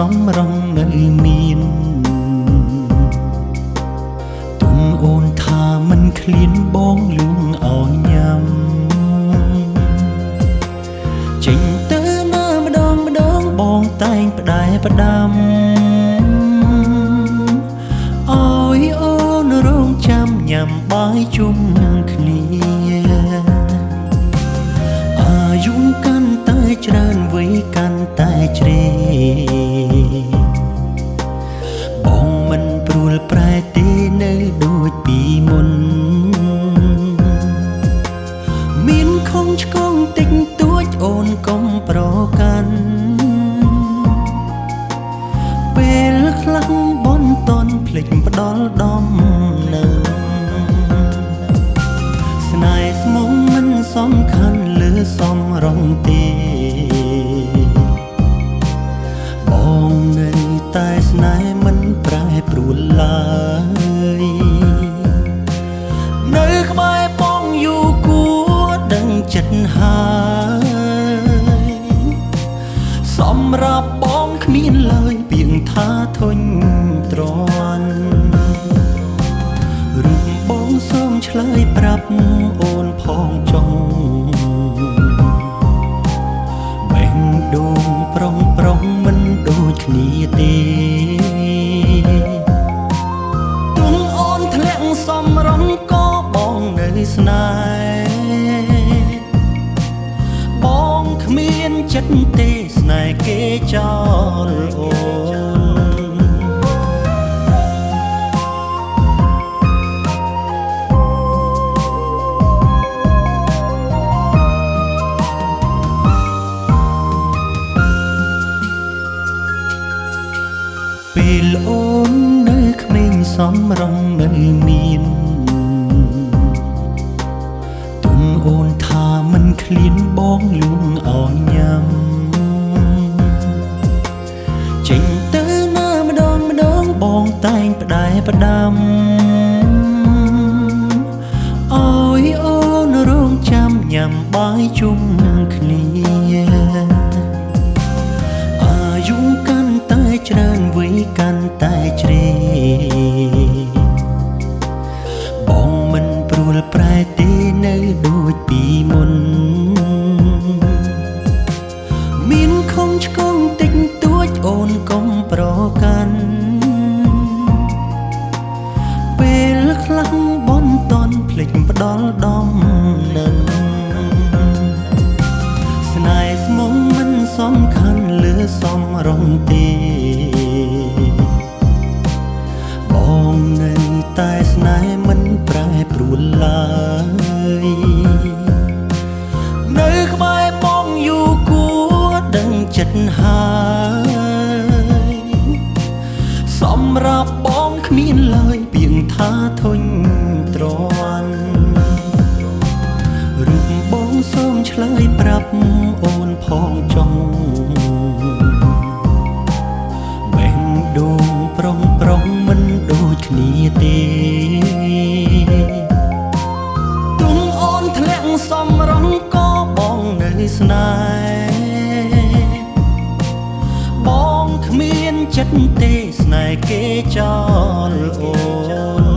សំរងនៅមានទុំអូនថាមិនឃ្លានបងលួងឲ្យញ៉ាំចេញទៅណាម្ដងបងតែងផ្ដែផ្ដាំអើយអូនរងចាំញ៉ាំបាយជុំគ្នាអាយុកាន់តែច្រើនវ័យកាន់តែជ្រេបងមិនព្រួលប្រែទេនៅដូចពីមុនមានខំឆ្កងតិចតួចអូនកុំប្រកាន់ពេលខ្លះបនតនភ្លេចផ្ដល់ដំណឹងស្នេហ៍ស្មុំមិនសំខាន់លើសំរងទេបងនៅតែស្នេហ៍មិនប្រែប្រួលឡើយនៅក្បែរបងយូរគួរដឹងចិត្តហើយសម្រាប់បងគ្មានឡើយពីងថាធុញទ្រាន់រូបបងសូមឆ្លើយប្រាប់អូនផងចុងបេះដូងប្រុងមិនដូចគ្នាទេទុំអូនធ្លាក់សំរងក៏បងនៅស្នេហ៍បងគ្មានចិត្តទេស្នេហ៍គេចោលអូនពេលអូននៅក្មេងសំរងនៅមានទុំអូនថាមិនឃ្លានបងលួងឲ្យញ៉ាំចេញទៅណាម្ដងបងតែងផ្ដែផ្ដាំអើយអូនរងចាំញ៉ាំបាយជុំគ្នាអាយុកាន់តែច្រើនវ័យកាន់តែជ្រេបងមិនព្រួលប្រែទេនៅដូចពីមុនមានខំឆ្កងតិចតួចអូនកុំប្រកាន់ពេលខ្លះបនតនភ្លេចផ្ដល់ដំណឹងស្នេហ៍ស្មុំមិនសំខាន់លើសំរងទេបងនៅតែស្នេហ៍មិនប្រែប្រួលឡើយនៅក្បែរបងយូរគួរដឹងចិត្តហើយសម្រាប់បងគ្មានឡើយពីងថាធុញទ្រាន់រូបបងសូមឆ្លើយប្រាប់អូនផងចុងបេះដូងប្រុងមិនដូចគ្នាទេទុំអូនធ្លាក់សំរងក៏បងនៅស្នេហ៍បងគ្មានចិត្តទេស្នេហ៍គេចោលអូន